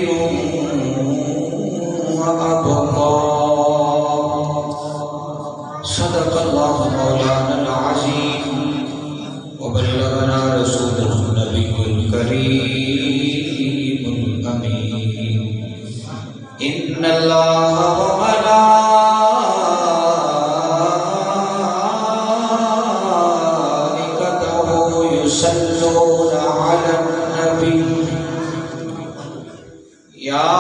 خير وأبقى. صدق الله مولانا العظيم وبلغنا رسوله النبي الكريم الأمين. إن الله وملائكته يصلون على النبي يا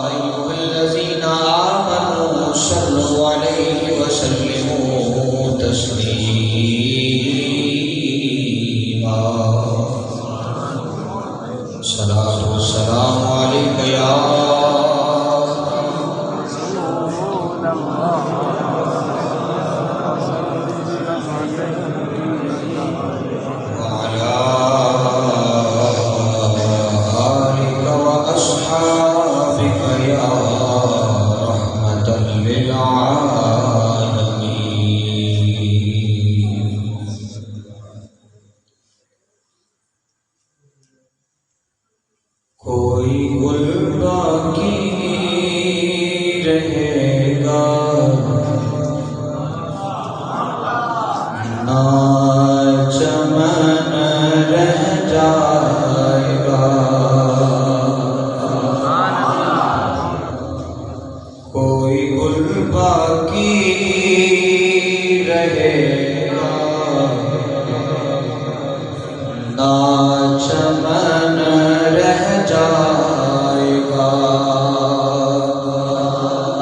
أيها الذين آمنوا صلوا عليه وسلموا تسليما. الصلاة والسلام عليك يا کوئی گل باقی رہے گا نہ چمن رہ جائے گا. کوئی گل باقی رہے گا نہ چمن رہ جائے گا.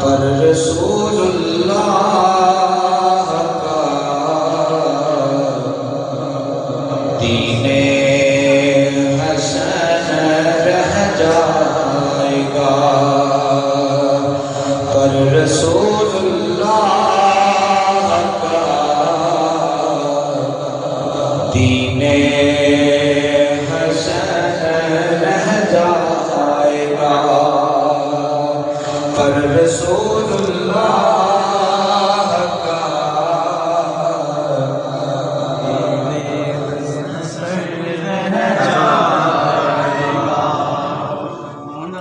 پر رسول اللہ کا دین حسن رہ جائے گا. پر رسول اللہ کا دین حسن رہ جائے گا. پر رسول اللہ کا دین حسن رہ جائے گا.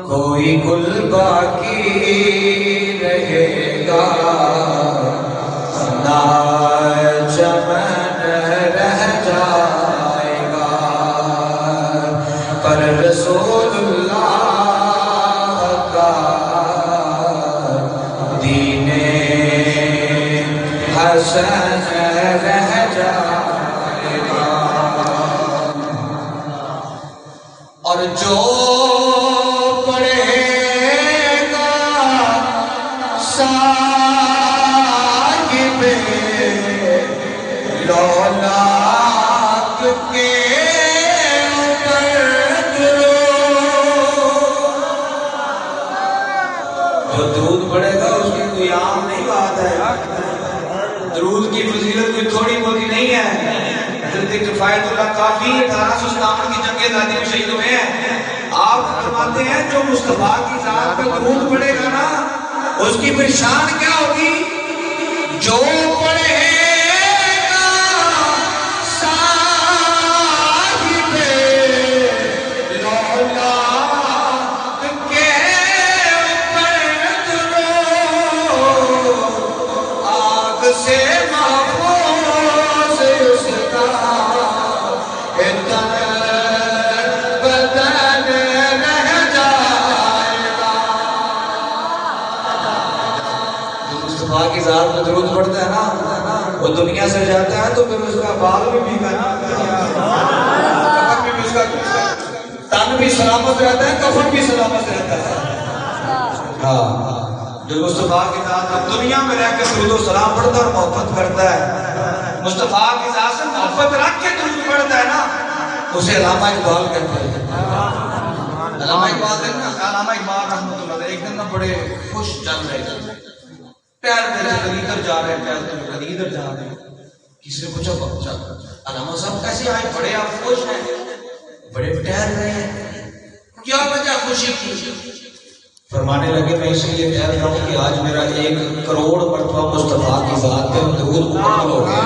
کوئی گل باقی رہے گا نہ چمن رہ جائے گا. پر رسول اللہ کا دین حسن رہ جائے گا. اور جو پڑھے گا صاحب لولاک کے جو درود پڑھے گا اس کی کوئی عام نہیں بات ہے. درود کی فضیلت کوئی تھوڑی بہت نہیں ہے. حضرت کفایت اللہ کافی 1857 کی جنگ آزادی میں شہید ہوئے ہیں. آپ فرماتے ہیں جو مصطفیٰ کی ذات پہ درود پڑھے گا نا اس کی پھر شان کیا ہوگی. جو پڑھے گا صاحب لولاک کے سے محفوظ اس کا تن بدن رہ جائے گا. جو مصطفیٰ کی ذات میں درود پڑھتا ہے نا وہ دنیا سے جاتا ہے تو پھر اس کا بال بھی بھیگا نا اس کا تن بھی سلامت رہتا ہے کفن بھی سلامت رہتا ہے. ہاں جو مصطفیٰ کی ذات دنیا میں رہ کے درود و سلام پڑھتا ہے اور محبت کرتا ہے مصطفیٰ کی ذات سے محبت رکھ کے درود پڑھتا ہے نا اسے علامہ اقبال کہتے ہیں. علامہ اقبال رحمۃ اللہ علیہ ایک دن نہ بڑے خوش چل رہے تھے. پیر میرے کدی ادھر جا رہے ہیں پیر کدی ادھر جا رہے ہیں. کسی نے پوچھا علامہ صاحب کیسے آئے؟ بڑے آپ خوش ہیں بڑے ٹہل رہے ہیں کیا وجہ خوشی کی؟ فرمانے لگے میں اس لیے کہہ رہا ہوں کہ آج میرا 1 کروڑ مرتبہ مصطفیٰ کی ذات پہ درود مکمل ہو گیا.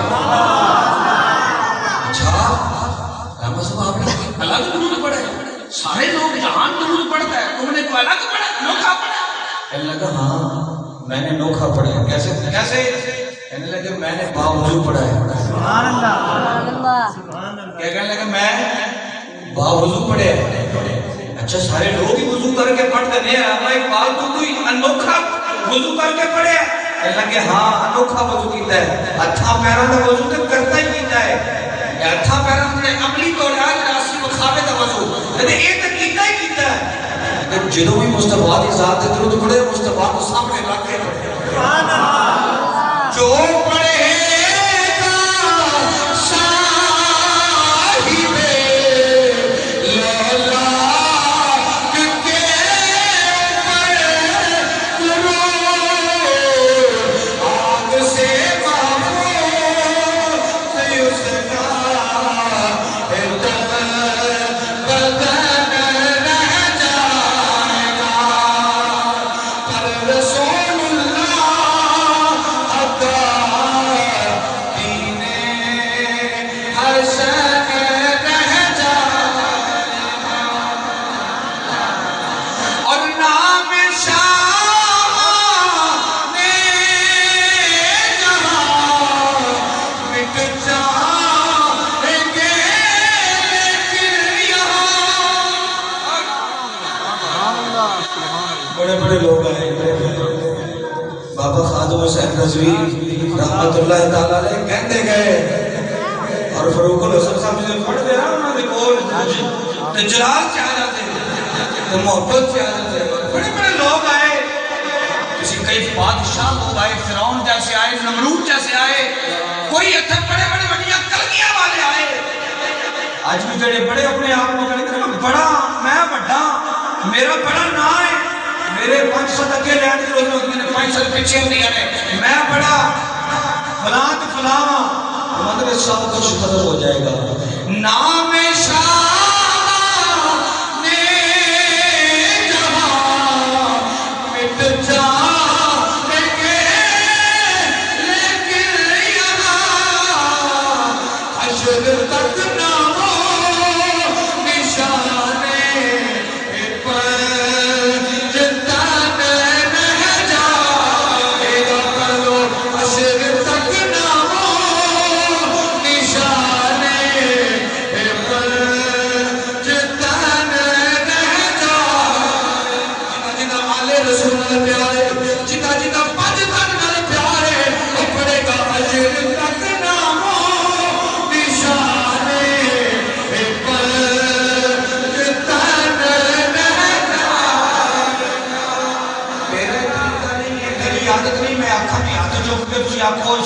اچھا علامہ صاحب آپ نے الگ درود پڑھے سارے لوگ جہان درود پڑھتا ہے، تم نے کوئی الگ پڑھا، انوکھا پڑھا؟ کہنے لگا ہاں میں نے انوکھا پڑھا ہے۔ کیسے کیسے؟ کہنے لگا میں نے باوضو پڑھا ہے۔ سبحان اللہ، کیا کہنے لگا میں باوضو پڑھا ہے۔ اچھا سارے لوگ ہی وضو کر کے پڑھتے ہیں، اللہ اقبال تو کوئی انوکھا وضو کر کے پڑھے؟ کہنے لگے ہاں انوکھا وضو کیتا ہے، ہتھاں پیراں دا وضو تے کرتا ہی کیتا ہے، ہتھاں پیراں دے عملی طور تے اسی مخاوے دا وضو تے اے تے کیتا ہی کیتا ہے۔ جدوں بھی مصطفیٰ دی ذات تے درود پڑھے مصطفیٰ کو سامنے رکھ کے پڑھے۔ سبحان اللہ، جو پڑھے بابا خادم حسین رضوی رحمت اللہ تعالیٰ علیہ کہتے گئے اور فروق الحسن صاحب سے پڑھ دے رہا انہوں نے کول جلال سے آ جاتے محبت سے آ جاتے بڑے بڑے لوگ آئے، کسی کئی بادشاہ لوگ آئے، فرعون جیسے آئے، نمرود جیسے آئے، کوئی اتھے بڑے بڑے بڑیاں کلگیاں والے آئے۔ آج بھی جڑے بڑے اپنے آپ کو جڑے کرنا بڑا میں بڑا میرا بڑا نہ ہے، میرے 500 اگے لینڈ کے روز میں 500 پیچھے ہوتی ہے، میں بڑا فلاں تو فلاں مطلب سب کچھ ختم ہو جائے گا۔ نام شاہ نے جہاں مٹ جائے گے لیکن یہاں حشر تک نہ ہو نشانے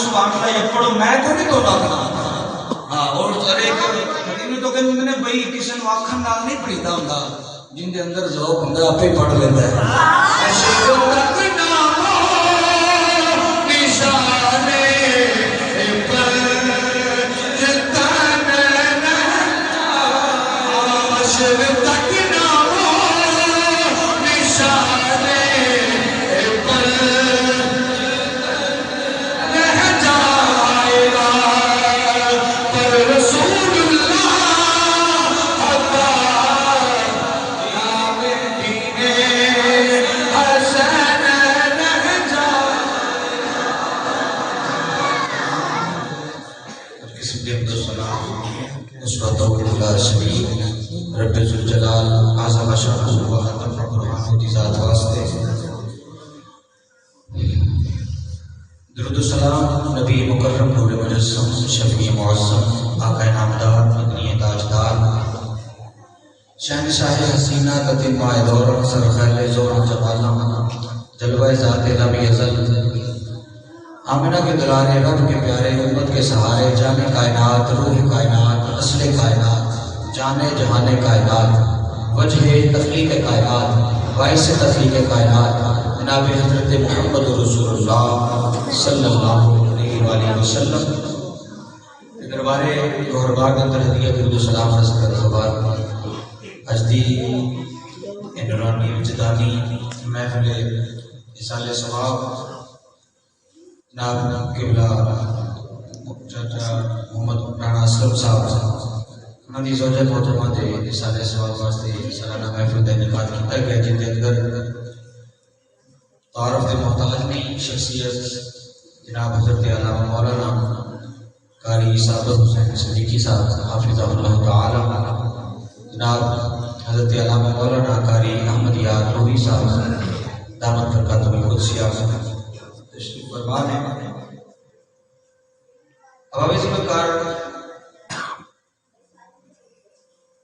سبحان اللہ یہ پڑھو میں تو نہیں توڑا کرنا اور سارے انہوں تو کہیں میں نے بھئی کسی نے آکھن نال نہیں پڑھیتا ہوں جن دے اندر ذوق ہوں آپ ہی پڑھ لیتا ہے۔ عشق تک نہ ہو نشانے پر جتن عشق تک نہ ہو نشانے پر رب ذوالجلال اعظم شان سبحانہ قرآن کی ذات واسطے درود و سلام نبی مکرم نور مجسم شفیع معظم آقا نامدار مدنی تاجدار شہنشاہ حسینہ تتن مائے دور سر خیل زور جمالہ جلوہ ذات نبی ازل آمنہ کے دلارے رب کے پیارے امت کے سہارے جانے کائنات روح کائنات اصل کائنات جانے جہان کائنات وجہ تخلیق کائنات باعث تخلیق کائنات جناب حضرت محمد رسول اللہ صلی اللہ علیہ وآلہ وسلم دربارے گوھربار اندر ہدیہ درود و سلام رسول خبر اجدی نورانی وجدانی محفل اصال ثواب جناب قبلہ چاچا محمد رانا اسلم صاحب انہوں نے زوجہ محترمہ دے رسالے سوال واسطے سالانہ محفل کا انعقاد کیا گیا جن کے اندر تعارف کے محتاج نہیں شخصیت جناب حضرت علامہ مولانا قاری صابر حسین صدیقی صاحب حافظہ اللہ تعالی، جناب حضرت علامہ مولانا قاری احمد یار نوری صاحب دامت برکاتہ القدسیہ تشریف فرما ہیں۔ اب ذمہ کار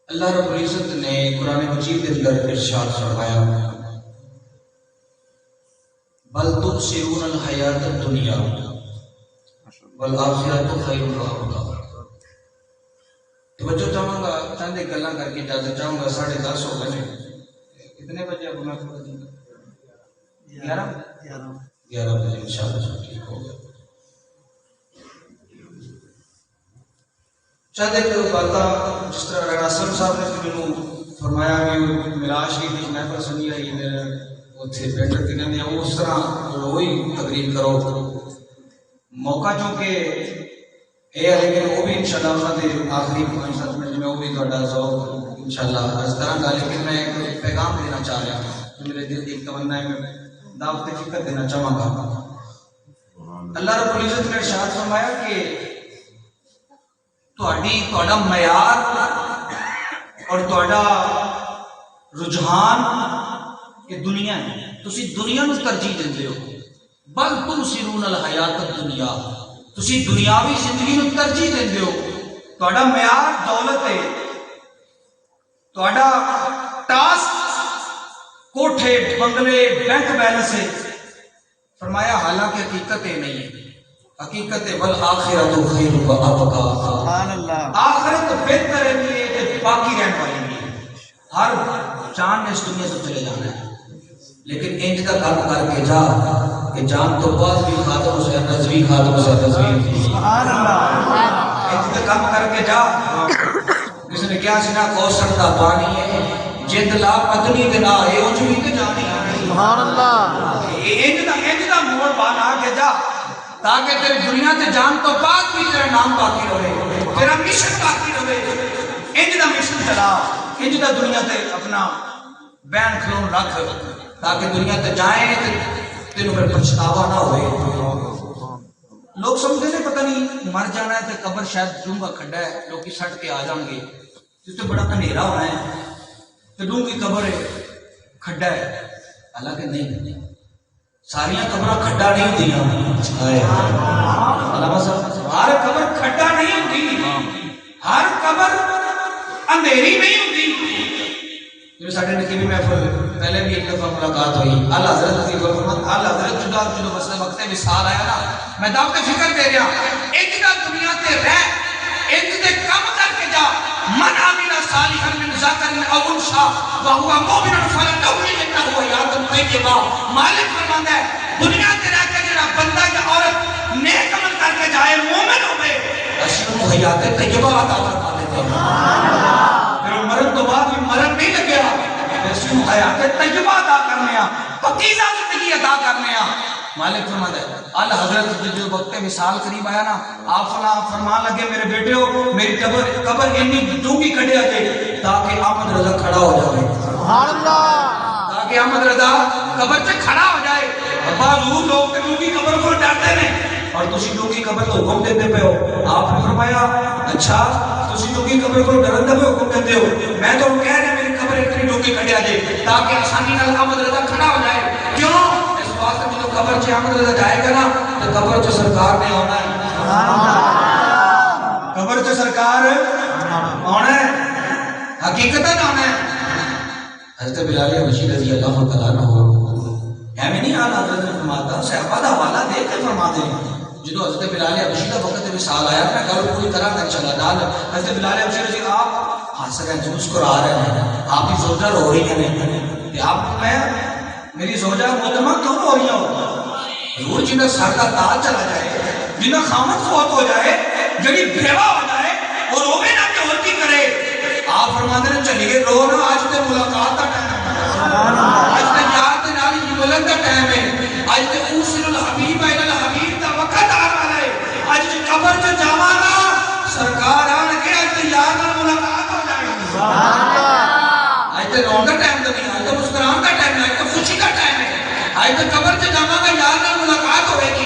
اللہ رب العزت نے قرآن مجید کے اندر ارشاد فرمایا بل تؤثرون الحیات الدنیا والآخرۃ خیر وابقیٰ۔ توجہ چاہوں گا، چند ایک گلاں کر کے اجازت چاہوں گا، 10:30 ہو گئے۔ کتنے بجے اب میں 11 بجے انشاءاللہ ٹھیک ہوگا۔ چند ایک باتاں جس طرح رانا اسلم صاحب نے مجھے فرمایا کہ معراج شریف کی محفل سنی ہے اتنے بیٹر کی نے اس طرح وہی تقریر کرو موقع چونکہ یہ ہے کہ وہ بھی انشاءاللہ انہوں نے آخری 5-7 منٹ میں وہ بھی تھوڑا ذوق انشاءاللہ اس طرح کا، لیکن میں ایک پیغام دینا چاہ رہا ہوں، میرے دل کی ایک تمنا ہے، میں دعوت فکر دینا چاہوں گا۔ اللہ رب العزت نے ارشاد فرمایا کہ تہاڈا معیار اور تہاڈا رجحان یہ دنیا ہے، تسی دنیا نو ترجیح دیندے ہو، بل تؤثرون الحیات الدنیا، تسی دنیاوی زندگی نو ترجیح دیندے ہو، تہاڈا معیار دولت ہے، تہاڈا ٹاسک کوٹھے بنگلے بینک بیلنس ہے۔ فرمایا حالانکہ حقیقت یہ نہیں ہے، حقیقت ہے والآخرۃ خیر وابقیٰ، سبحان اللہ، آخرت بہتر ہے تے باقی رہن والی ہے۔ ہر جان نے اس دنیا سے چلے جانا ہے، لیکن انج کا کام کر کے جا کہ جان تو بعد بھی خاتم حسین رضوی خاتم حسین رضوی، سبحان اللہ، انج کا کام کر کے جا۔ کسی نے کیا سنا کوثر دا پانی ہے جند لا پتنی دے نہ ہے اونج بھی تے جانی ہے، سبحان اللہ، انج دا موڑ بنا کے جا تاکہ تیری دنیا تے جان تو بعد بھی تیرا نام باقی رہے، تیرا مشن باقی رہے۔ انج دا مشن چلا، انج دا دنیا تے اپنا بین کھلون رکھ تاکہ دنیا تے جائیں تینوں پھر پچھتاوا نہ ہوئے۔ لوگ سمجھتے ہیں پتہ نہیں مر جانا ہے تے قبر شاید ڈونگا کھڈا ہے، لوگ سٹ کے آ جان گے، جس سے بڑا اندھیرا ہونا ہے تے ڈونگی قبر ہے کھڈا ہے، حالانکہ نہیں، ساریاں قبراں کھڈا نہیں ہوندیاں، علامہ صاحب ہر قبر کھڈا نہیں ہوندی، ہر قبر اندھیری نہیں ہوندی۔ جو ساڈے نکی بھی محفل پہلے بھی ایک دفعہ ملاقات ہوئی، اعلی حضرت کی فرمان اعلی حضرت جدا جو مسئلہ وقت وصال آیا نا، میں دعوت فکر دے رہا ایک دا دنیا تے رہ ایک دے کم کر کے جا، من عمل صالحا من ذکر او انثى وهو مؤمن فلنحيينه حیاتا طیبہ۔ مالک فرماندا ہے دنیا تے رہ کے جڑا بندہ یا عورت نیک عمل کر کے جائے مومن ہوئے اسی کو حیات طیبہ عطا فرما دیتے ہیں۔ پھر مرن تو بعد بھی مرن نہیں لگیا، اسی کو حیات طیبہ عطا کرنے ہیں، پاکیزہ زندگی عطا کرنے ہیں۔ مالک فرماتا ہے اعلی حضرت جو وقت وصال قریب آیا نا، آپ فرمان لگے میرے بیٹے ہو میری قبر انی ڈونگی کھڑیا جائے تاکہ احمد رضا کھڑا ہو جائے، سبحان اللہ، تاکہ احمد رضا قبر سے کھڑا ہو جائے۔ بعض لوگ ڈونگی قبر کو ڈرتے ہیں اور تسی ڈونگی قبر کو حکم دیتے پہ ہو۔ آپ نے فرمایا اچھا تسی ڈونگی قبر کو ڈرن دے حکم دیتے ہو، میں تو کہہ رہا میری قبر اتنی ڈونگی کھڑیا جائے تاکہ آسانی نال احمد رضا کھڑا ہو جائے۔ کیوں؟ جو قبر چ احمد رضا جائے گا نا تو قبر چ سرکار نے آنا ہے، قبر چ سرکار آنا ہے، حقیقتاً آنا ہے۔ حضرت بلال حبشی رضی اللہ تعالیٰ عنہ ایویں نہیں اعلیٰ حضرت نے فرماتا، صحابہ دا حوالہ دے کے فرماتے ہیں جدو حضرت بلال حبشی کا وقت وصال آیا، میں گل پوری طرح کر چلا نال حضرت بلال حبشی رضی آپ ہنس رہے ہیں مسکرا رہے ہیں، آپ کی زوجہ رو رہی ہیں، کہ آپ میں میری زوجہ محترمہ کیوں ہو رہی ہو؟ حضور جنہیں سر کا تاج چلا جائے، جنہیں خامد فوت ہو جائے، جنہیں بیوہ ہو جائے اور روے نہ کہ اور کی کرے، آپ فرماتے ہیں چلیے رو نا، آج تے ملاقات کا ٹائم ہے، آج تے یار تے نالی کی بلند کا ٹائم ہے، آج تے اوصل الحبیب الى الحبیب دا وقت آ رہا ہے، آج تے قبر جو جاوانا سرکار آن کے آج تے یار نال ملاقات نہیں آج تو مسکران کا ٹائم ہے آج تو خوشی کا ٹائم ہے آج تو قبر سے جاواں گا یار نال ملاقات ہوئے گی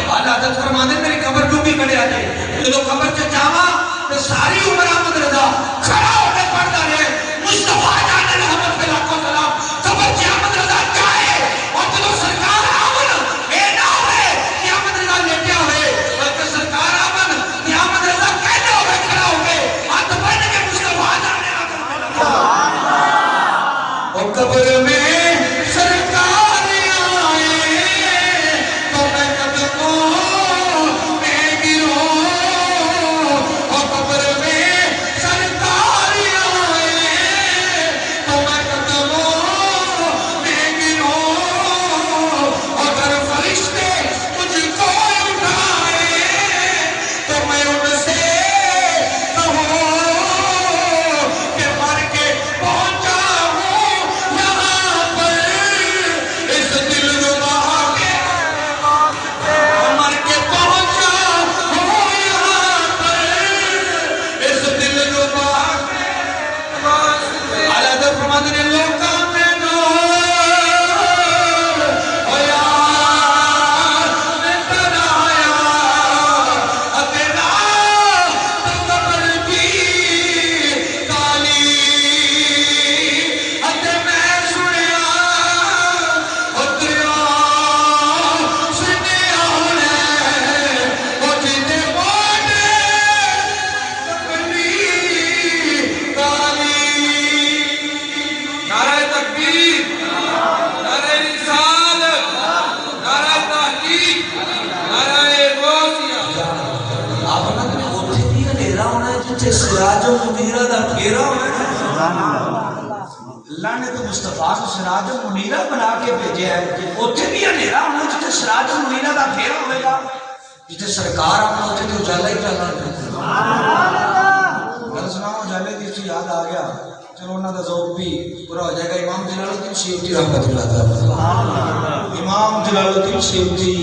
اعلیٰ حضرت فرماندے میری قبر ڈوبی کھڑے آ جائے جدو قبر سے جاواں تو ساری عمر احمد رضا کھڑا ہو کے پڑھتا رہے مصطفیٰ جان رحمت پہ لاکھوں سلام قبر سے احمد رضا جائے اور جدو سرکار آمن اے نہ ہوئے کہ احمد رضا لیٹیا ہوئے بلکہ سرکار آمن کہ احمد رضا کہنے ہوئے کھڑا ہو گئے ہاتھ بڑھ کے مصطفیٰ جان رحمت پہ لاکھوں اور قبر میں سراج منیرہ دا پھیرا اللہ نے تو مصطفیٰ کو سراج منیرہ بنا کے بھیجے ہے اوتھے بھی اندھیرا ہونا جتے سراج منیرہ دا پھیرا ہوئے گا جتے سرکار آنا اوتھے تو اجالا ہی چلا گل سناؤ اجالے کی سے یاد آ گیا چلو انہاں دا ذوق بھی پورا ہو جائے گا امام جلال الدین سیوطی رحمۃ اللہ تعالی امام جلال الدین سیوطی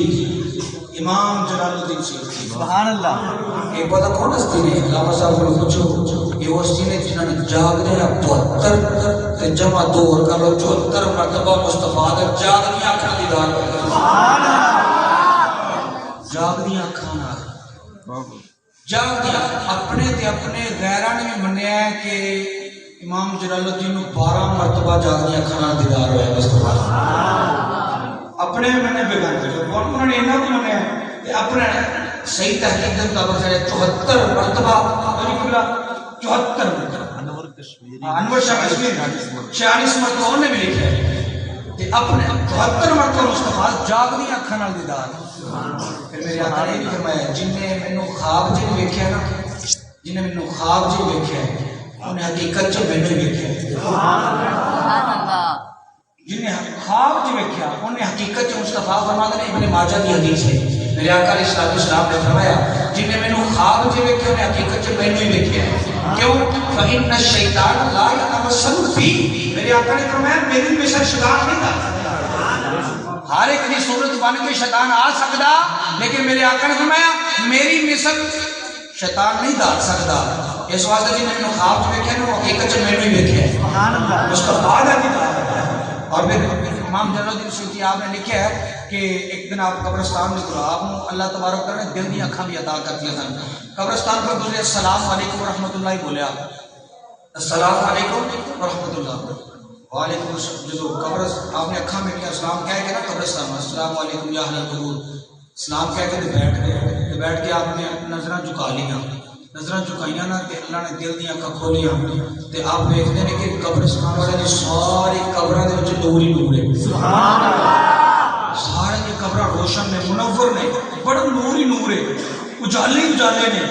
امام جلال الدین سیوطی سبحان اللہ ایک پتہ کون ہستی نے علامہ صاحب کو پوچھو یہ ہستی نے جنہوں نے جاگ دیا 72 جمع 2 اور کر لو 74 مرتبہ مصطفیٰ دے جاگ دیا اکھاں دیدار سبحان اللہ جاگ دیا اکھاں نال جاگ دیا اپنے تے اپنے غیراں نے منیا ہے کہ امام جلال الدین نو 12 مرتبہ جاگ دیا اکھاں نال دیدار ہویا مصطفیٰ اپنے میں نے بیگان کر کون انہوں نے انہاں بھی منیا کہ اپنے صحیح تحقیق کے مطابق ہے 74 مرتبہ 74 مرتبہ انور شاہ کشمیر 46 مرتبہ انہوں نے بھی لکھا ہے کہ اپنے 74 مرتبہ مصطفیٰ جاگ دی اکھاں نال دیدار پھر میرے آقا نے بھی فرمایا جن نے مینوں خواب چ ویکھیا نا جن نے مینوں خواب چ ویکھیا انہیں حقیقت چ مینوں ویکھیا سبحان اللہ جن نے خواب چ ویکھیا انہیں حقیقت چ مصطفیٰ فرماتے ہیں ابن ماجہ کی حدیث ہے میرے آقا علیہ السلام نے فرمایا جن نے مینوں خواب چ ویکھیا انہیں حقیقت چ مینوں ہی ویکھیا کیوں فإن الشیطان لا يتمثل فی میرے آقا نے فرمایا میری مثل شیطان نہیں تھا ہر ایک کی صورت بن کے شیطان آ سکتا لیکن میرے آقا نے فرمایا میری مثل شیطان نہیں دار سکتا اس واسطے جن نے مینوں خواب چ ویکھیا نا حقیقت چ مینوں ہی ویکھیا سبحان اللہ مصطفیٰ دا کتاب اور پھر امام جلال الدین سیوطی آپ نے لکھا ہے کہ ایک دن آپ قبرستان میں گزرا آپ کو اللہ تبارک تعالیٰ نے دل دی اکھاں بھی عطا کر دیا تھا قبرستان پر گزرے السلام علیکم ورحمۃ اللہ بولے آپ السلام علیکم ورحمۃ اللہ وعلیکم السلام جو قبر آپ نے اکھاں میں کیا السلام کہہ کے نا قبرستان میں السلام علیکم یا اہل القبور السلام کہہ کے بیٹھ گئے بیٹھ کے آپ نے نظراں جھکا لیا نظراں جھکائیاں نا تے اللہ نے دل دی اکھاں کھولیاں تے آپ دیکھتے ہیں کہ قبرستان والے دی ساری قبراں دے وچ نور ہی نور ہے سبحان اللہ سارے دی قبراں روشن نے منور نے بڑا نور ہی نور ہے اجالے ہی اجالے نے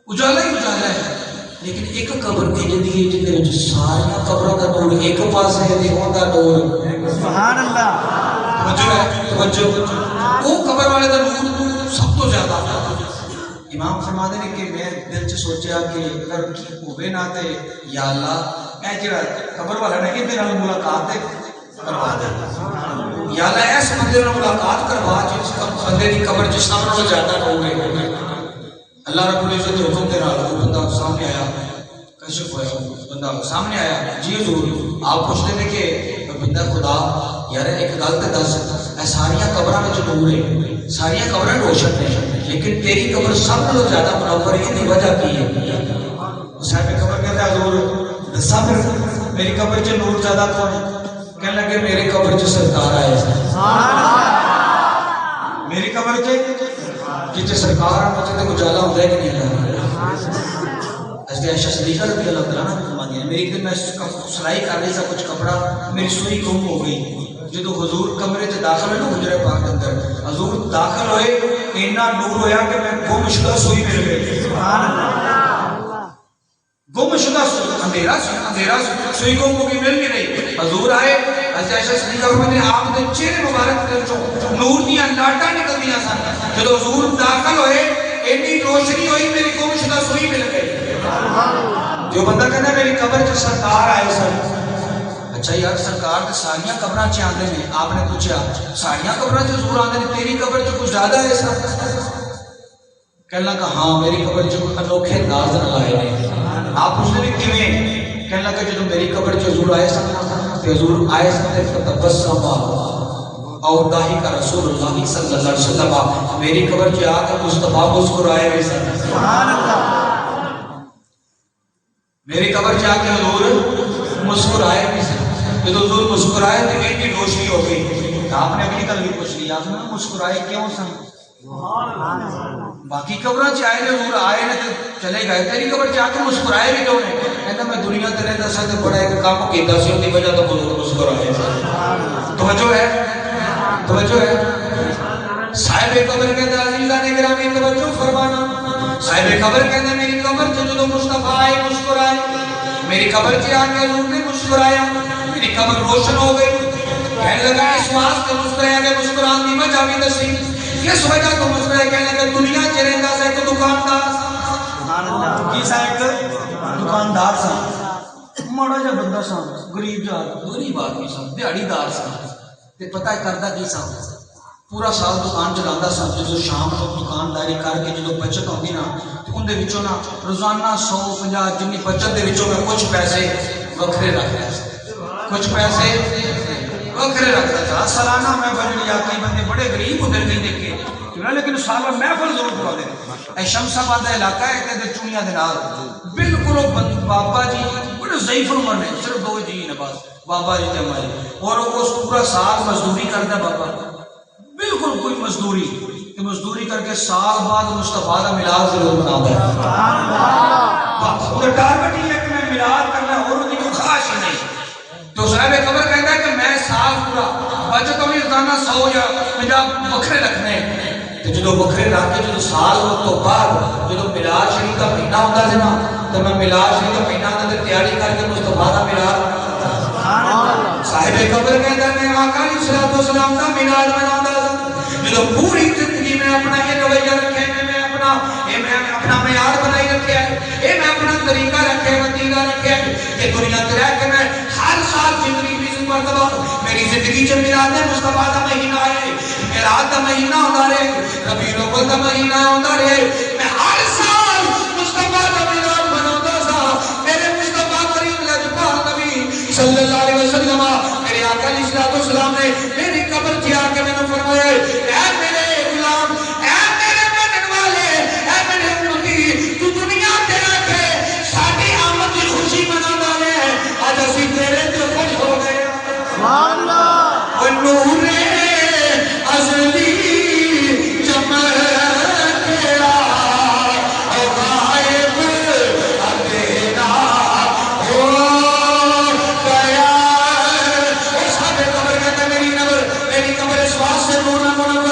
اجالا ہی اجالا ہے لیکن ایک قبر کی جدی جن دے وچ ساری قبراں دا نور ایک پاسے تے اوندا نور سبحان اللہ توجہ وہ قبر والے دا نور سب تو زیادہ امام فرماتے ہیں کہ میں دل سے سوچا کہ اگر ہوئے نہ تے یا اللہ اے جڑا قبر والا نے کہ تیرا ملاقات کروا دے یا اللہ ایس بندے نال ملاقات کروا جس کا بندے دی قبر جس نام سے زیادہ ہو گئے اللہ رب العزت کے حکم دے نال وہ بندہ سامنے آیا کہ کشف ہوا بندہ سامنے آیا جی حضور آپ پوچھتے تھے کہ بندہ خدا یار ایک گل تے دس اے ساریاں قبراں وچ نور ہے ساریاں قبراں روشن نے لیکن تیری قبر سب نالوں زیادہ منور ہے دی وجہ کی ہے صاحب قبر کہتا ہے حضور دسا پھر میری قبر چ نور زیادہ کون ہے کہنے لگے میری قبر چ سرکار آئے سبحان اللہ میری قبر چ جتنے سرکار آنا چاہتے کو اجالا ہوتا ہے کہ نہیں ہوتا حضرت عائشہ صدیقہ رضی اللہ تعالیٰ عنہ فرماتی ہیں میری ایک دن میں سلائی کر رہی تھا کچھ کپڑا میری سوئی گم ہو گئی جدو حضور کمرے سے داخل ہوئے نا حجرہ پاک اندر حضور داخل ہوئے اتنا نور ہویا کہ میں گم شدہ سوئی مل گئی گم شدہ سوئی اندھیرا سوئی گم ہو گئی مل نہیں رہی حضور آئے حضرت عائشہ صدیقہ فرماتی ہیں آپ کے چہرے مبارک نور دیا لاٹا نکل دیا سن جدو حضور داخل ہوئے اتنی روشنی ہوئی میری گم شدہ سوئی مل گئی جو بندہ کہنا ہے میری قبر چ سرکار آئے سن اچھا یار سرکار تے ساریاں قبراں چ آندے نے آپ نے پوچھا ساریاں قبراں چ حضور آندے نے تیری قبر چ کچھ زیادہ ہے سن کہنے لگا ہاں میری قبر چ انوکھے ناز آئے نے آپ پوچھتے بھی کیویں کہنے لگا جدوں میری قبر چ حضور آئے سن تے حضور آئے سن تے فتبسم اور داہی کا رسول اللہ صلی اللہ علیہ وسلم میری قبر چ آ کر مصطفیٰ مسکرائے ہوئے سن سبحان اللہ میری قبر جا کے حضور مسکرائے بھی سے جب حضور مسکرائے تو ایک بھی روشنی ہو گئی آپ نے اگلی کل بھی پوچھ لیا آپ نے مسکرائے کیوں سن باقی قبریں چاہے حضور آئے نہ چلے گئے تیری قبر جا کے مسکرائے بھی کیوں نے کہتا میں دنیا تے رہتا سا تے بڑا ایک کام کیتا سی اندی وجہ تو حضور مسکرائے توجہ ہے صاحب قبر کہتا عزیزہ نے گرامی توجہ فرمانا صاحب قبر کہتا میری قبر سے جدو مصطفیٰ آئے مسکرائے میری قبر سے آ کے حضور نے مسکرایا میری قبر روشن ہو گئی کہنے لگا اس واسطے مسکرایا کہ مسکران دی وجہ بھی دسی کس وجہ تو مسکرایا کہنے لگا دنیا چ رہندا سا ایک دکاندار سبحان اللہ کی سا ایک دکاندار سا ماڑا جا بندہ سا غریب جا غریب آدمی سا دیہڑی دار سا تے پتہ کردا کی سا پورا سال دکان چلاتا سا جدو شام کو دکانداری کر کے جدو بچت ہوتی نا تو ان دے وچوں نا روزانہ 150 جنی بچت دے وچوں میں کچھ پیسے وکھرے رکھتا تھا کچھ پیسے وکھرے رکھتا تھا سالانہ محفل لیا کئی بندے بڑے غریب ہوتے کہیں دیکھے لیکن سالہ محفل ضرور کرا دے اے شمس آباد کا علاقہ ہے کہ چونیاں دے نال بالکل بابا جی بڑے ضعیف عمر نے صرف 2 جی نے بس بابا جی تے ہمارے اور اس پورا سال مزدوری کرتا بابا بالکل کوئی مزدوری کہ مزدوری کر کے سال بعد مصطفیٰ کا میلاد ضرور بنا ہے بس وہ ٹارگٹ ہی ہے کہ میں میلاد کرنا ہے اور کوئی خواہش ہی نہیں تو صاحب قبر کہتا ہے کہ میں سال پورا بچتوں میں روزانہ 100 یا 50 بکرے رکھنے تو جدو بکرے رکھ کے جدو سال تو بعد جدو میلاد شریف کا مہینہ ہوتا ہے نا تو میں میلاد شریف کا مہینہ اندر تیاری کر کے مصطفیٰ کا میلاد صاحب قبر کہتا ہے میں آقا علیہ الصلوۃ والسلام کا میلاد مناتا جو پوری زندگی میں اپنا یہ رویہ رکھے میں اپنا معیار بنائی رکھے ہے میں اپنا طریقہ رکھے وطیرہ رکھے کہ دنیا تے رہ کے میں ہر سال زندگی بھی مرتبہ میری زندگی چ میلاد مصطفیٰ کا مہینہ ہے میلاد کا مہینہ ہوتا رہے ربیع الاول کا مہینہ ہوتا رہے میں ہر سال مصطفیٰ کا میلاد مناتا سا میرے مصطفیٰ کریم لجپال نبی صلی اللہ علیہ وسلم میرے آقا علیہ الصلوۃ والسلام نے میری قبر کی آ کے میں نے فرمایا اے میرے غلام اے میرے مانن والے اے میرے امتی تو دنیا تے رہ کے ساڈی آمد دی خوشی منانا ہے اج اسی تیرے تے خوش ہو گئے سبحان اللہ او نور ازلی جمع تیرا او غائب اندھیرا ہو گیا اس قبر کہتا میری قبر اس واسطے نور نہ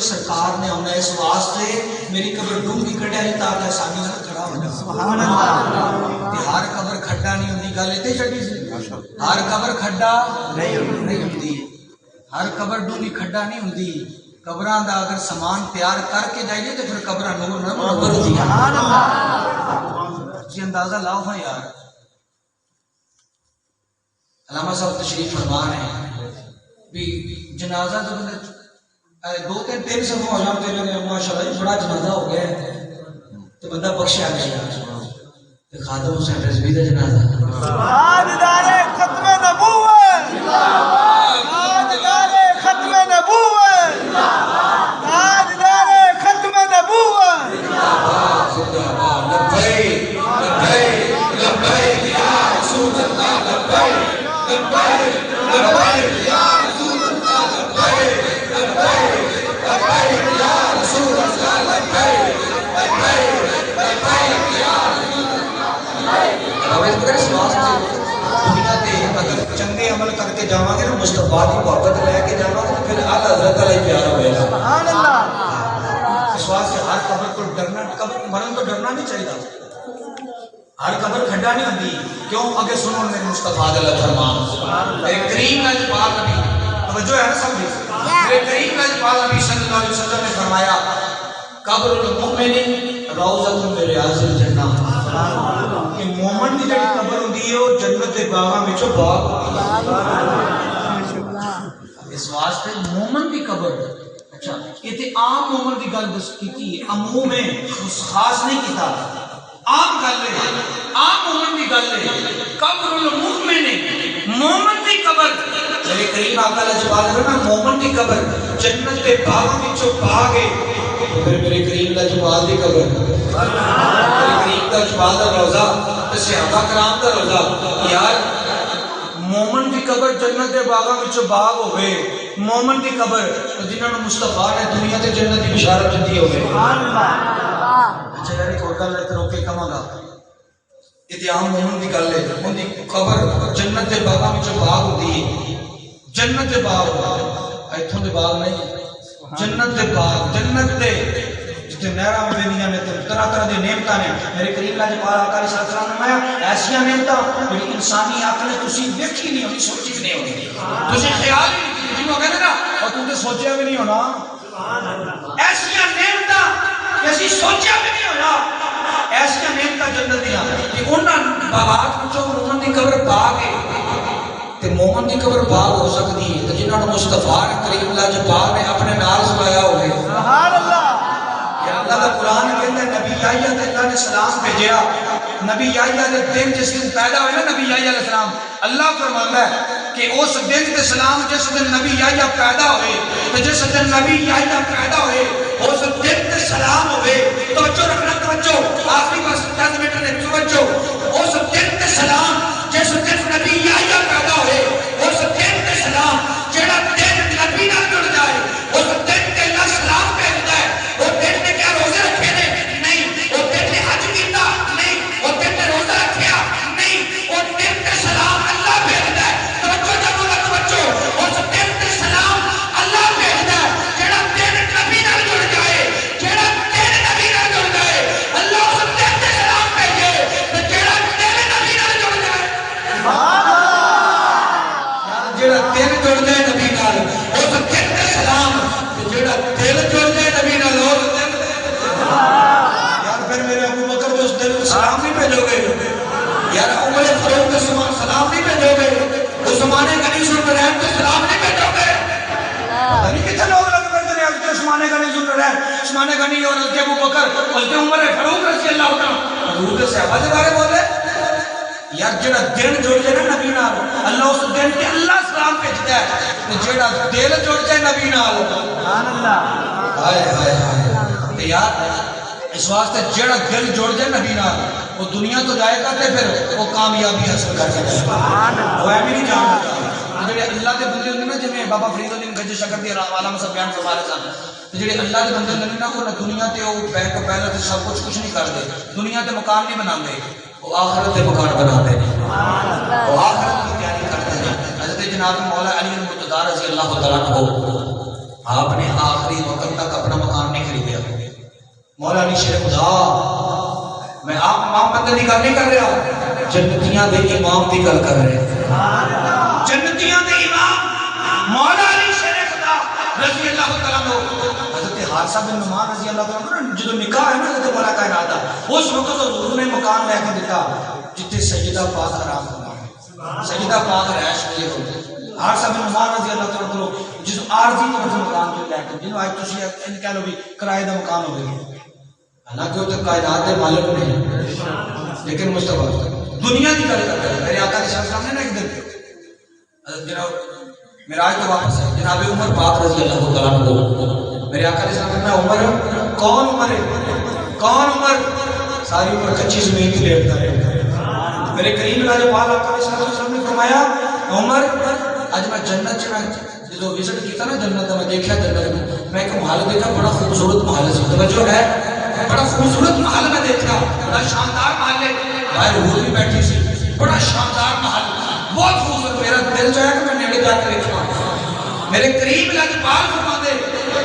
سرکار نے ہونا اس واسطے میری قبر ڈونگی کڈیا نہیں تاکہ آسانی سے کھڑا ہو جائے. سبحان اللہ. کہ ہر قبر کھڈا نہیں ہوندی. گل اتنے چھڈی سی. ہر قبر کھڈا نہیں ہوندی. ہر قبر ڈونگی کھڈا نہیں ہوندی. قبراں دا اگر سامان تیار کر کے جائیے تو پھر قبراں نور نہ منور ہوندی. سبحان اللہ. جی اندازہ لاؤ ہاں یار. علامہ صاحب تشریف فرما رہے ہیں بھی جنازہ تو بندہ 2-3 صفحہ ہو جاتے ہیں ماشاءاللہ جی بڑا جنازہ ہو گیا ہے تو بندہ بخشیا گیا. خادم حسین رضوی کا جنازہ تاجدار ختم نبوت. تاجدار ختم نبوت. تاجدار ختم نبوت. لبیک لبیک لبیک یا رسول اللہ لبیک لبیک لبیک یا رسول اللہ لبیک لبیک لبیک یا رسول اللہ لبیک لبیک لبیک یا رسول اللہ. اب اس طرح سواس سے دنیا تے اگر چنگے عمل کر کے جاواں گے نا مصطفیٰ کی محبت لے کے جاواں گے پھر اعلی حضرت علیہ پیار ہوئے گا. سبحان اللہ. اس واسطے ہر قبر کو ڈرنا مرن تو ڈرنا نہیں چاہیے. ہر قبر کھڈا نہیں ہوندی. کیوں اگے سنو میرے مصطفیٰ اللہ فرمان میرے کریم کا پاک نبی توجہ ہے نا سمجھے میرے کریم کا پاک نبی صلی اللہ علیہ وسلم نے فرمایا قبر المؤمن روضۃ من ریاض الجنہ. کہ مومن دی جڑی قبر ہوندی ہے وہ جنت دے باغاں وچوں باغ ہوندی. اس واسطے مومن دی قبر اچھا یہ تے عام مومن دی گل بس کیتی ہے عموم ہے خاص نہیں کیتا. عام گل ہے عام مومن دی گل ہے. قبر المؤمن مومن دی قبر میرے کریم آقا لاجواب ہے نا مومن دی قبر جنت دے باغاں وچوں باغ ہے. پھر میرے کریم لاجواب دی قبر میرے کریم دا لاجواب دا روضہ تے صحابہ کرام دا روضہ. یار مومن دی قبر جنت دے باغاں وچوں باغ ہوے مومن دی قبر جنہاں نوں مصطفیٰ نے دنیا تے جنت دی بشارت دتی ہوے. سبحان اللہ. اچھا یار ایک اور گل ہے روک کے کہاں گا یہ عام مومن دی گل ہے. ان دی قبر جنت دے باغاں وچوں باغ ہوندی ہے. جنت دے باغ ایتھوں دے باغ نہیں جنت دے باغ جنت دے جتے نہراں ویندیاں نے طرح طرح دے نعمتاں نے. میرے کریم لاج پاک آقا علیہ السلام نے فرمایا ایسیاں نعمتاں جڑی انسانی عقل نے تسی ویکھی نہیں ہونی سوچی بھی نہیں ہونی تسی خیال ہی نہیں جنوں کہندے نا اور تو تے سوچیا بھی نہیں ہونا. ایسیاں نعمتاں کہ اسی سوچیا بھی نہیں ہونا. ایسیاں نعمتاں جنت دیاں کہ انہاں باغات وچوں مومن دی قبر باغ ہے تے مومن دی قبر باغ ہو سکتی ہے تے جنہاں نوں مصطفیٰ کریم اللہ جو پاک نے اپنے نال سلایا ہوئے. سبحان اللہ. یا اللہ دا قرآن کہندا ہے نبی یحییٰ تے اللہ نے سلام بھیجیا. نبی یحییٰ دے دن جس دن پیدا ہوئے نا نبی یحییٰ علیہ السلام اللہ فرماندا ہے کہ اس دن تے سلام جس دن نبی یحییٰ پیدا ہوئے تے جس دن نبی یحییٰ پیدا ہوئے اس دن تے سلام ہوئے. توجہ رکھنا توجہ آخری بس 10 منٹ نے توجہ. اس دن تے سلام جس دن نبی یحییٰ پیدا ہوئے اس دن تے سلام جڑا دن نبی نال جڑ جائے اس دن تے اللہ سلام بھیجدا ہے. وہ دن نے کیا روزے رکھے نے نہیں. وہ دن نے حج کیتا نہیں. وہ دن نے روزہ رکھیا نہیں. وہ دن تے سلام اللہ بھیجدا ہے. توجہ جانو توجہ اس دن تے سلام اللہ بھیجدا ہے. جڑا دن نبی نال جڑ جائے جڑا دن نبی نال جڑ جائے اللہ اس دن تے سلام بھیجے تے جڑا دن نبی نال جڑ جائے جڑا دل جڑ جائے نبی نال اس دل تے سلام تے جڑا دل جڑ جائے نبی نال اور دل یار پھر میرے ابو بکر کو اس دل کو سلام نہیں بھیجو گے. یار عمر فاروق کو سلام نہیں بھیجو گے. عثمان غنی سن رحم کو سلام نہیں بھیجو گے. پتہ نہیں کتنے لوگ لگ پڑتے ہیں حضرت عثمان غنی سن رحم عثمان غنی اور حضرت ابو بکر حضرت عمر فاروق رضی اللہ عنہ حضور کے صحابہ کے بارے بولے. یار جڑا دل جڑ جائے نا نبی نال اللہ اس دن تے اللہ سلام بھیجدا ہے تے جڑا دل جڑ جائے نبی نال سبحان اللہ. ہائے ہائے ہائے. تے یار اس واسطے جڑا دل جڑ جائے نبی نال وہ دنیا تو جائے گا تے پھر وہ کامیابی حاصل کر کے جائے گا. وہ ایویں نہیں جاندا جڑے اللہ دے بندے ہوندے نا جویں بابا فرید الدین گجر شکر دی علامہ صاحب بیان فرما رہے سن جڑے اللہ دے بندے ہوندے نا وہ دنیا تے وہ بینک بیلنس تے سب کچھ نہیں کردے دنیا تے مکان نہیں بناندے وہ آخرت دے مکان بناتے ہیں. وہ آخرت کی تیاری کرتے ہیں. حضرت جناب مولا علی المرتضیٰ رضی اللہ تعالیٰ عنہ آپ نے آخری وقت تک اپنا مکان نہیں خریدیا. مولا علی شیر خدا میں آپ امام بندے کی گل نہیں کر رہا, جنتیاں دے امام کی گل کر رہے ہیں. جنتیاں دے امام مولا علی شیر خدا رضی اللہ تعالیٰ عنہ. حضرت حارثہ بن نعمان رضی اللہ تعالیٰ عنہ جو نکاح ہے نا حضرت مولا کائنات دا, اس وقت حضور نے مکان لے کے دیتا جتنے سیدہ پاک آرام کرنا, سیدہ پاک رہائش ہوئی ہوتی. حارثہ بن نعمان رضی اللہ تعالیٰ عنہ جس عارضی طور سے مکان جو لے کے جنہوں آج تسی ان کہہ لو بھی کرائے دا مکان ہو گئی, حالانکہ وہ تو کائنات کے مالک نہیں, لیکن مصطفیٰ دنیا کی گل کرتا ہے. میرے آقا علیہ السلام نے نا ایک دن جناب معراج تو واپس ہے, جناب عمر پاک رضی اللہ تعالیٰ عنہ, میرے آقا علیہ السلام نے عمر کون عمر ہے, کون عمر, ساری عمر کچی زمین کی لیٹتا ہے. میرے کریم لاج پاک آقا علیہ السلام نے فرمایا عمر آج میں جنت میں جو وزٹ کیتا نا جنت میں دیکھا جنت میں ایک محل دیکھا, بڑا خوبصورت محل سی, توجہ ہے, بڑا خوبصورت محل میں دیکھا, بڑا شاندار محل ہے, باہر روح بھی بیٹھی سی, بڑا شاندار محل, بہت خوبصورت. میرا دل چاہا کہ میں نیڑے جا کے دیکھا. میرے قریب لاجپال فرما دے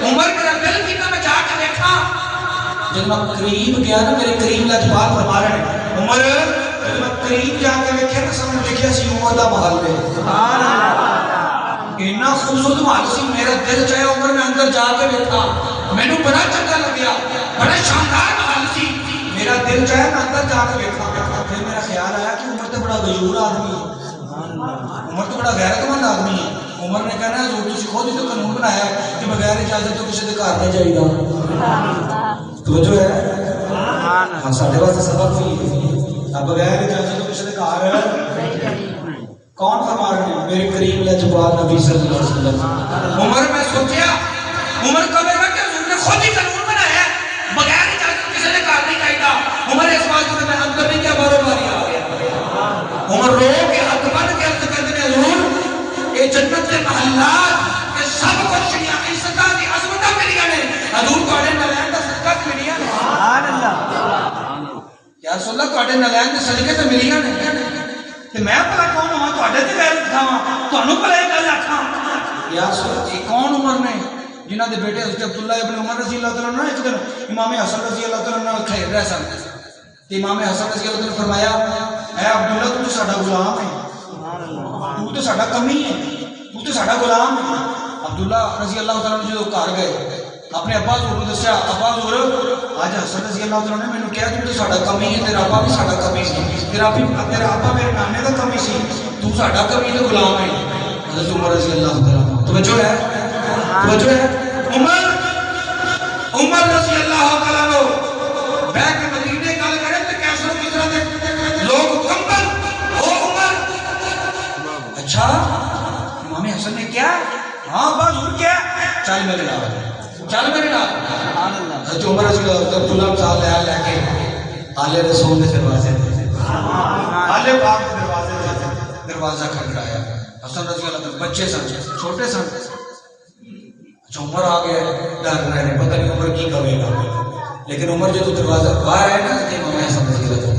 عمر میرا دل کیتا میں جا کے دیکھا. جب میں قریب گیا نا میرے قریب لاجپال فرما رہے ہیں عمر جب میں قریب جا کے دیکھا نا سامنے دیکھا سی عمر دا محل ہے. سبحان اللہ, اتنا خوبصورت محل سی, میرا دل چاہے عمر میں اندر جا کے دیکھا, میں نے بڑا چنگا لگیا, بڑا شاندار محل سی, میرا دل چاہے میں اندر جا کے دیکھا. پھر میرا خیال آیا کہ عمر تو بڑا غیور آدمی ہے, عمر تو بڑا غیرت مند آدمی ہے. عمر نے کہنا ہے حضور تسی خود ہی تو قانون بنایا ہے کہ بغیر اجازت تو کسی کے گھر نہیں جائیدا. توجہ ہے, ہاں ساڈے واسطے سبق بھی اب بغیر اجازت تو کسی کے گھر کون فرما رہے ہیں, میرے قریب لاجواب نبی صلی اللہ علیہ وسلم. عمر میں سوچیا عمر کہے گا کہ حضور نے خود ہی قانون بنایا ہے بغیر اجازت کسی نے کار نہیں چاہیے. عمر اس بات میں اندر نہیں کیا, بارو باری آ گیا. عمر رو کے ہاتھ بن کے عرض کرتے ہیں حضور یہ جنت کے محلات یہ سب کچھ عزتاں دی عظمتاں میریاں نے, حضور تواڈے نالین دا صدقہ میریاں نے. سبحان اللہ, یا رسول اللہ تواڈے نالین دے صدقے تے میریاں نے. تے میں بھلا کون ہوں تواڈے تے غیرت دکھاواں, تانوں بھلا یہ گل آکھاں. یا رسول اللہ یہ کون عمر نے جنہ دے بیٹے حضرت عبداللہ ابن عمر رضی اللہ تعالیٰ عنہ ایک دن امام حسن رضی اللہ تعالیٰ عنہ کھیل رہے سن, تے امام حسن رضی اللہ تعالیٰ نے فرمایا اے عبداللہ تو ساڈا غلام ہے, تو ساڈا کمی ہے, تو ساڈا غلام ہے. عبداللہ رضی اللہ تعالیٰ عنہ جو گھر گئے اپنے ابا حضور کو دسیا, ابا حضور آج حسن رضی اللہ تعالیٰ نے مینوں کہا تو ساڈا کمی ہے, تیرا ابا بھی ساڈا کمی سی, تیرا ابا میرے نانے دا کمی سی, تو ساڈا کمی تے غلام ہے. حضرت عمر رضی اللہ تعالیٰ عنہ توجہ ہے, توجہ ہے. عمر رضی اللہ تعالیٰ عنہ بیٹھ کے مدینے گل کرے تے کیسے کس طرح دے لوگ کمبل او عمر. اچھا امام حسن نے کیا, ہاں ابا حضور کیا, چل میرے نال, چل میرے نال. حضرت عمر رضی اللہ عبداللہ تعالیٰ لے کے آلے رسول کے دروازے آلے پاک کے دروازے دروازہ کھڑکایا. حسن رضی اللہ تعالیٰ بچے سن, چھوٹے سن. اچھا عمر آ گیا, ڈر رہے ہیں پتہ نہیں عمر کی کہے گا, لیکن عمر جو دروازہ باہر ہے نا امام حسن رضی اللہ تعالیٰ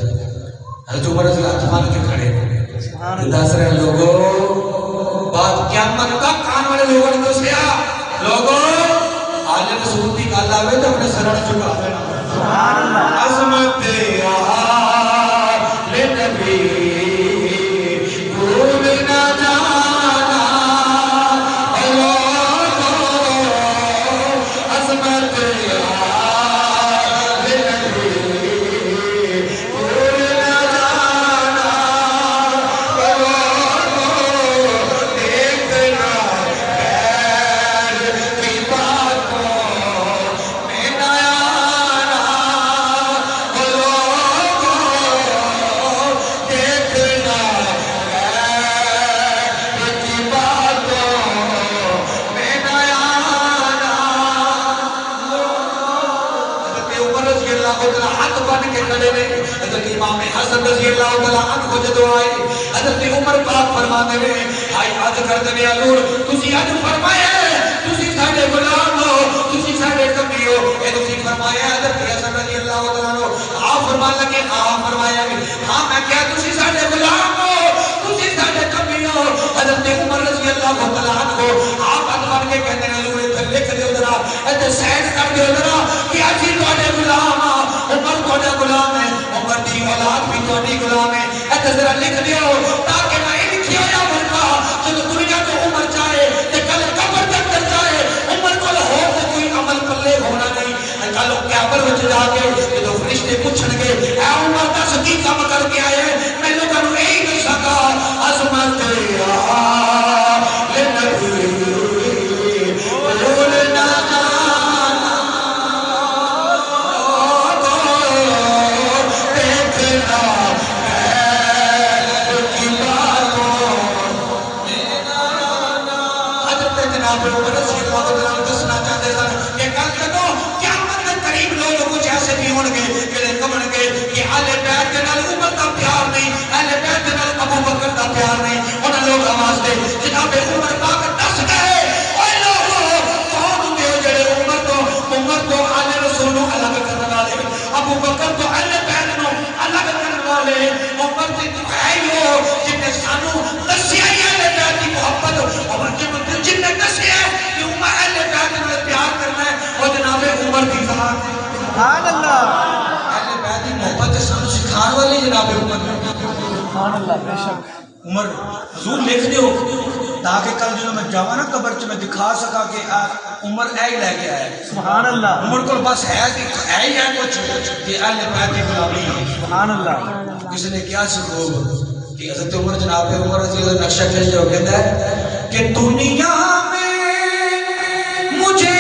حضرت عمر رضی اللہ تعالیٰ کے کھڑے دس رہے ہیں لوگوں بات قیامت تک آنے والے لوگوں نے دسیا لوگوں آل رسول کی گل آوے تو اپنے سرڑ چکا دینا. عظمت آل نبی بھول نہ جانا, عظمت آل نبی بھول نہ جانا, دیکھنا غیر کی باتوں میں نہ آنا, دیکھنا غیر کی باتوں میں نہ آنا. حضرت عمر رضی اللہ تعالیٰ ہاتھ بن کے کھڑے نے, حضرت امام حسن رضی اللہ تعالیٰ عنہ جدو آئے حضرت عمر پاک فرماتے ہیں آئی عرض کرتے ہیں حضور تسی اج فرمایا تسی ساڈے غلام ہو, تسی ساڈے کمی ہو, اے تسی فرمایا حضرت حسن رضی اللہ تعالیٰ عنہ آپ فرمان لگے ہاں فرمایا ہاں میں کیا تسی ساڈے غلام ہو, تسی ساڈے کمی ہو. حضرت عمر رضی اللہ تعالیٰ عنہ آپ ہاتھ بن کے کہتے ہیں حضور لکھ لکھ دیو تاکہ میں ان کیا یا مرکا جب دنیا کو عمر جائے کہ کل قبر تک کر جائے عمر کو ہو تو کوئی عمل پلے ہونا نہیں کل قیامت وچ جا کے جب فرشتے پوچھن گے اے عمر دس کی کام کر کے آئے میں لوگوں کو یہی دساں گا عظمت جناب عمر پاک دس گئے اوے لوگوں کون ہوندے ہو جڑے عمر تو آل رسول نو الگ کرن والے ابو بکر تو اہل بیت نو الگ کرن والے عمر تے تو ہے ہو جن نے سانو دسیا اہل بیت دی محبت عمر جن نے دسیا کہ عمر اہل بیت نال پیار کرنا ہے او جناب عمر دی ذات ہے سبحان اللہ اہل بیت دی محبت سانو سکھان والی جناب عمر سبحان اللہ بے شک عمر حضور لکھ دیو تاکہ کل جو میں جاواں نا قبر چ میں دکھا سکا کہ عمر اے لے کے آیا سبحان اللہ عمر کو بس ہے کہ اے ہی ہے کچھ کہ اہل بیت کی غلامی ہے سبحان اللہ کسی نے کیا سکھو کہ حضرت عمر جناب عمر رضی اللہ نقشہ کھینچ جو کہتا ہے کہ دنیا میں مجھے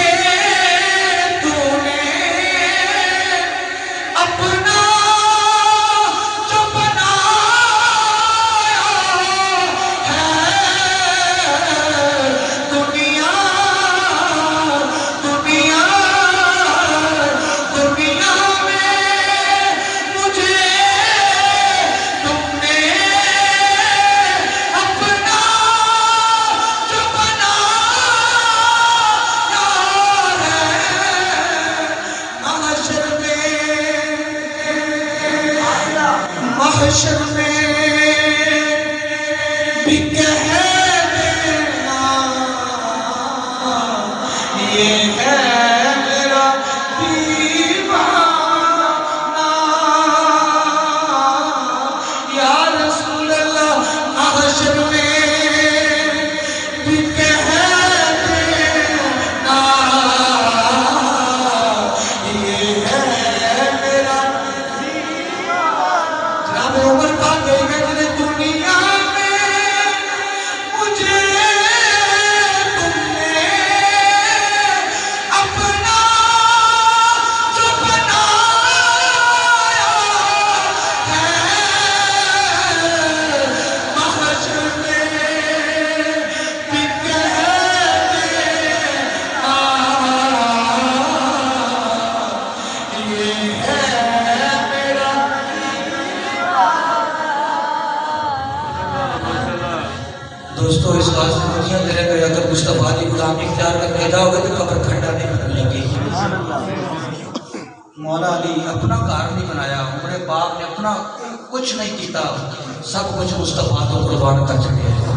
محشر میں بھی کہہ دینا یہ ہے میرا دیوانہ یا رسول اللہ محشر میں بھی کہہ دینا یہ ہے میرا عمر پاک گئی کہ دنیا میں مجھے تم نے اپنا جو بنایا ہے محشر میں بھی کہہ دینا یہ ہے میرا دوستو اس بات سے دنیا میرے کہ اگر مصطفیٰ کی غلامی اختیار کر کے جاؤ گے تو قبر کھنڈا نہیں بدلے گی مولا علی اپنا گھر نہیں بنایا عمر پاک نے اپنا کچھ نہیں کیتا سب کچھ مصطفیٰ تو قربان کر چکے ہیں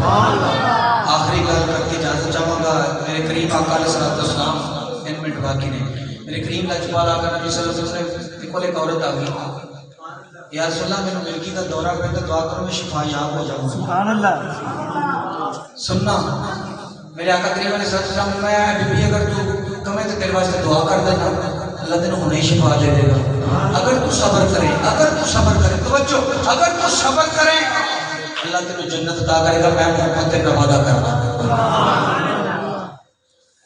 آخری گل کر کے اجازت چاہوں گا میرے کریم آقا علیہ السلام 3 منٹ باقی نے میرے کریم لجپال آقا نبی صلی اللہ علیہ وسلم کو ایک عورت آ گئی یا رسول اللہ میں نے ملکی کا دورہ پہ تو دعا کروں میں شفا یاب ہو جاؤں سبحان اللہ سننا میرے آقا کریم علیہ السلام میں بی بی اگر تو کمیں تو تیرے واسطے دعا کر دینا اللہ تینوں ہونے ہی شفا دے دے گا اگر تو صبر کرے توجہ اگر تو صبر کرے اللہ تینوں جنت عطا کرے گا میں محمد تیرا وعدہ کرنا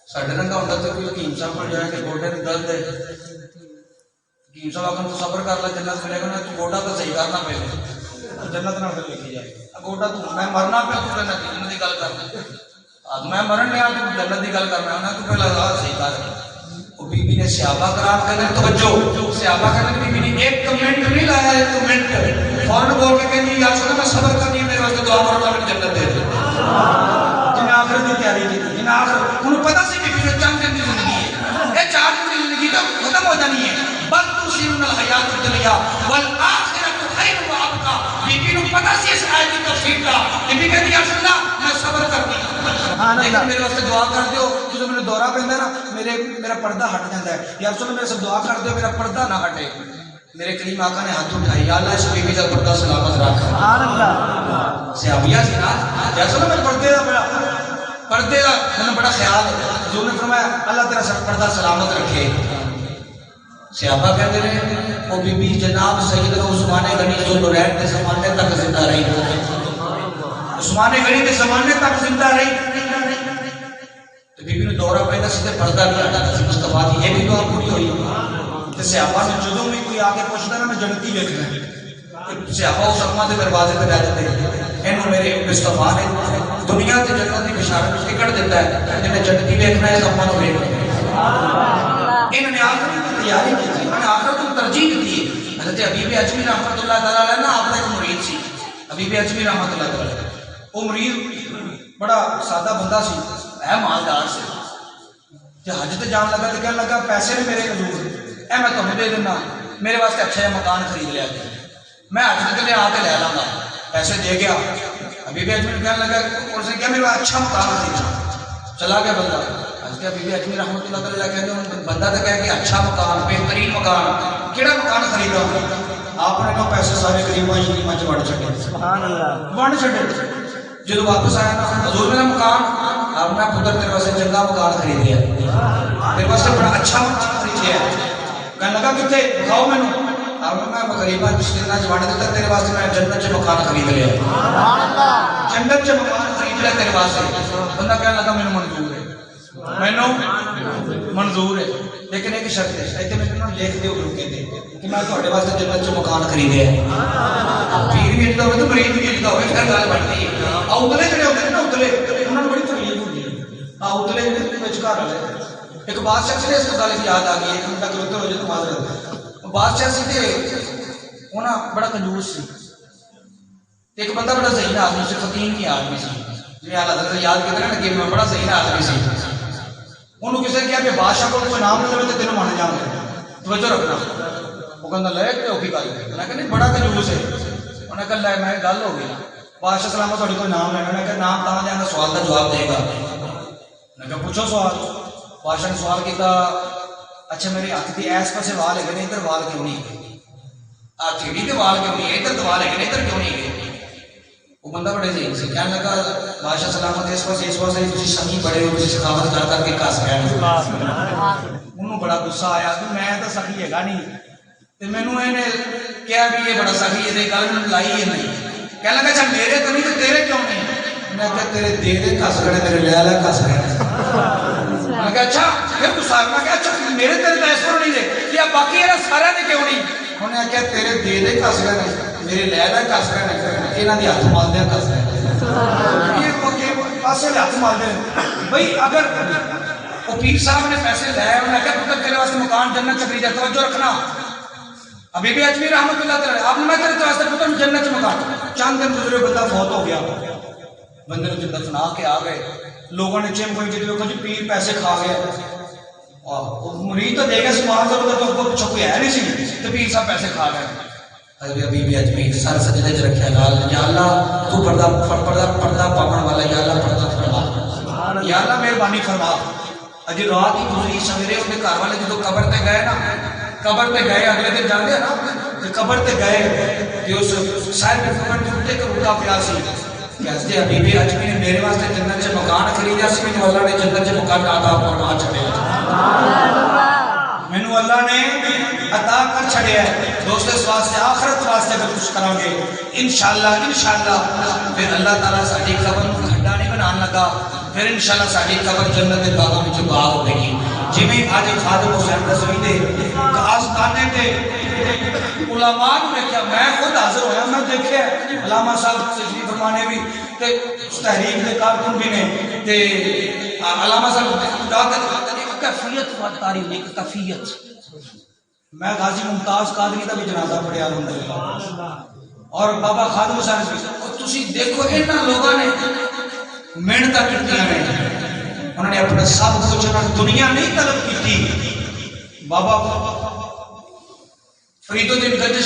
ساڈے رنگا ہوندا تے کوئی حکیم صاحب کو جائے کہ گوڈے دی درد ہے حکیم صاحب آخر تو صبر کر لے جنت ملے گا گوڈا تو صحیح کرنا پے جنت نہ پھر لکھی جائے گوڈا تو میں مرنا پہ تو جنت کی گل کرنا میں مرن لیا تو جنت کی گل کرنا انہیں تو پہلے صحیح کر وہ بی بی نے صحابہ کرام کہنے توجہ صحابہ کہنے بی بی نے 1 منٹ نہیں لایا 1 منٹ فوراً بول کے کہنی یا سنا میں صبر کرنی ہے میرے واسطے دعا کرو اللہ جنت دے دے جنہیں آخرت کی تیاری کی جنہیں آخرت انہوں پتہ سی بی بی نے چند دن کی زندگی ہے یہ 4 دن کی زندگی تو ختم ہو جانی ہے بل تؤثرون الحیات الدنیا والآخرۃ خیر و ابقیٰ بی بی نے پتہ سی اس آیت کی تفسیر کا بی بی کہتی یا رسول اللہ میں صبر کرنی لیکن میرے واسطے دعا کر دیو جو میرے دورہ پہندا ہے نا میرا پردہ ہٹ جاتا ہے یا رسول اللہ میرے سے دعا کر دیو میرا پردہ نہ ہٹے میرے کریم آقا نے ہاتھ اٹھائی یا اللہ اس بیوی کا پردہ سلامت رکھ سبحان اللہ صحابیہ سے نا جیسا نا میں پردے دا میں بڑا خیال ہے حضور نے فرمایا اللہ تیرا سر پردہ سلامت رکھے صحابہ کہتے ہیں وہ بی بی جناب سیدنا عثمان غنی جو نورین کے زمانے تک زندہ رہی عثمان غنی کے زمانے تک زندہ رہی تو بی بی نے دورہ پہنا سیدھے پردہ نہیں آتا تھا مصطفیٰ کی یہ بھی دعا پوری ہوئی تو صحابہ نے جدوں میں کوئی آگے پوچھتا نا میں جنتی دیکھنا ہے صحابہ اس اقمہ کے دروازے پہ رہ جاتے ہیں میرے مصطفیٰ نے دنیا کے جنت کی بشارت ٹکٹ دیتا ہے جنہیں جنتی دیکھنا ہے اقمہ کو دیکھنا انہوں نے آخرت کی تیاری کی تھی انہوں نے آخرت کو ترجیح دی ہے حضرت حبیب اجمی رحمت اللہ تعالیٰ علیہ نا آپ کا ایک مرید سی حبیب اجمی رحمت اللہ تعالیٰ علیہ وہ مرید بڑا سادہ بندہ سی ہے مالدار سے کہ حج تے جان لگا تو کہنے لگا پیسے نے میرے حضور اے میں تمہیں دے دینا میرے واسطے اچھا مکان خرید لیا جائے میں حج کے لیے آ کے لے لاں گا پیسے دے گیا حبیب اجمی کہنے لگا اس نے کہا میرے اچھا مکان خریدنا چلا گیا بندہ حضرت حبیب اجمی رحمۃ اللہ تعالیٰ کہتے ہیں بندہ تو کہہ کہ اچھا مکان بہترین مکان کیڑا مکان خریدا آپ نے کہا پیسے سارے غریباں یتیماں چ وڈ چھڈے سبحان اللہ وڈ چھڈے جب واپس آیا نا حضور میرا مکان آپ نے پتر تیرے واسطے چنگا مکان خرید لیا تیرے واسطے بڑا اچھا مکان خرید لیا کہنے لگا کتنے دکھاؤ مینوں آپ نے کہا غریباں مسکیناں چ وڈ دیتا تیرے واسطے میں جنت چ مکان خرید لیا سبحان اللہ جنت چ مکان خرید لیا تیرے واسطے بندہ کہنے لگا مینوں منظور ہے مینوں منظور ہے لیکن ایک شرط ہے ایتھے میں تینوں لکھ دیو رکے دے کہ میں تہاڈے واسطے جنت چ مکان خریدیا ہے پیر بھی اجدا ہوے تو مرید بھی اجدا ہوے پھر گل بنتی ہے اتلے جڑے ہوندے نا اتلے انہاں نوں بڑی تکلیف ہوندی ہے اتلے وچ گھر والے ایک بادشاہ سے اس گل یاد آ گئی ایک منٹ تک ہو جائے تو معذرت بادشاہ سی تے انہاں بڑا کنجوس سی ایک بندہ بڑا ذہین آدمی سی فقیر کی آدمی سی جی حضرت یاد کرتے ہیں کہ میں بڑا ذہین آدمی سی انہوں کسی نے کہا کہ بادشاہ کو کوئی نام نہیں لے تو تینوں مان جان گے توجہ رکھنا وہ کہنا لے کہ اوکھی گل میں کہا نہیں بڑا کنجوس ہے انہوں نے کہا لے میں گل ہو گئی بادشاہ سلامت تھوڑی کوئی نام لینا انہوں نے کہا نام کہاں جائے گا سوال کا جواب دے گا میں کہا پوچھو سوال بادشاہ نے سوال کیا اچھا میرے ہاتھ کی ایس پاسے وال ہے ادھر وال کیوں نہیں تھیڑی کے وال کیوں نہیں ادھر وال ہے ادھر کیوں نہیں گئے وہ بندہ بڑے ذہین سے کہنے لگا بادشاہ سلامت اس واسطے تسی سخی بڑے ہو تسی سخاوت کر کے کس گئے انہوں بڑا غصہ آیا کہ میں تو سخی ہے گا نہیں تے مینوں اینے کہا کہ یہ بڑا سخی ہے تے گل میں لائی ہے نہیں کہنے لگا اچھا میرے تو نہیں تو تیرے کیوں نہیں میں کہا تیرے دے کس گئے میرے لے لے کس گئے میں کہا اچھا پھر غصہ میں کہا اچھا میرے تیرے تو اس پر نہیں دے یا باقی ہے سارا نے کیوں نہیں انہوں نے کہا تیرے دے کس گئے میرے لے لے کس گئے انہاں دی ہاتھ مال دے کس گئے یہ پکے پاسے ہاتھ مال دے بھائی اگر وہ پیر صاحب نے پیسے لے انہوں نے کہا پتر تیرے واسطے مکان جنت چ خریدا توجہ رکھنا ابھی بھی اجمیر رحمت اللہ تعالی آپ نے میں تیرے واسطے پتر جنت چ مکان چند دن گزرے بندہ فوت ہو گیا بندے نے دفنا کے آ گئے لوگوں نے چیم کوئی دیکھو جی پیر پیسے کھا گیا مرید تو دے گا سماج کا تو پچھو کوئی ہے نہیں سی تو پیر صاحب پیسے کھا گئے حضرت حبیب اجمیر سر سجدے چ رکھیا لال یا اللہ تو پردہ پاپن والا یا اللہ پردہ فرما یا اللہ مہربانی فرما اج رات ہی گزری سویرے اپنے گھر والے جدو قبر تے گئے نا قبر تے گئے اگلے دن جاندے ہیں نا کہ قبر تے گئے کہ اس صاحب قبر کے اوپر ایک رکا پیا سی کہ حضرت حبیب اجمیر نے میرے واسطے جنت سے مکان خریدا سی مینوں اللہ نے جنت سے مکان عطا فرما چھڈیا سبحان اللہ مینوں اللہ نے عطا کر چھڑیا ہے دوست اس واسطے آخرت واسطے اگر کچھ کریں گے انشاءاللہ پھر اللہ تعالیٰ ساری قبر کو کھڈا نہیں بنان لگا پھر انشاءاللہ ساری قبر جنت کے باغوں میں باغ ہوے گی جویں آج خادم حسین رضوی دے آستانے تے علماء نے کیا میں خود حاضر ہویا میں دیکھیا علامہ صاحب تشریف فرمانے بھی تے اس تحریک کے کارکن بھی نے تے علامہ صاحب ایک کیفیت واتاری ایک کیفیت میں غازی ممتاز قادری کا بھی جنازہ پڑھیا الحمدللہ اور بابا خادم حسین بھی اور تسی دیکھو انہاں لوگوں نے محنت کیتیاں نے انہوں نے اپنا سب کچھ دنیا نہیں طلب کی بابا فرید الدین گنج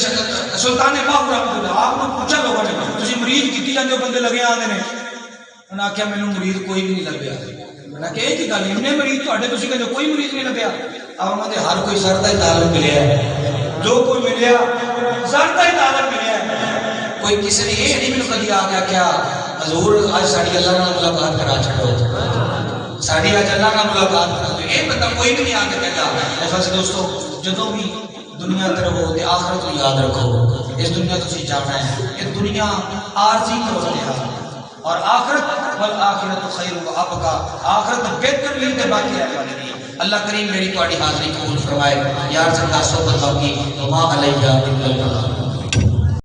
سلطان باہو رحمۃ اللہ آپ نے پوچھا لوگوں نے تسی مرید کیتی جاندے بندے لگے آندے نے انہوں نے آخیا مینوں مرید کوئی بھی نہیں لبیا میں نے کہا یہ کی گل ہے مرید تسی کہندے کوئی مرید نہیں لبیا اور انہوں نے ہر کوئی سر کا تعلق ملیا ہے جو کوئی ملیا سارتا ہی دعوت ملیا کوئی کسی نے یہ نہیں مجھے کدی آ گیا کیا حضور آج ساڑی اللہ نال ملاقات کرا چھڑو ساڑی آج اللہ نال ملاقات کرا تو یہ بندہ کوئی بھی نہیں آ کے کہتا ایسا دوستو جدوں بھی دنیا تے رہو تے آخرت کو یاد رکھو اس دنیا تسی جانا ہے یہ دنیا عارضی طور ہے اور آخرت والآخرت خیر و ابقا آخرت بہتر بھی تے باقی رہنے والی نہیں اللہ کریم میری تواڈی حاضری قبول فرمائے یار سے صحبت باقی وما علیہ الا اللہ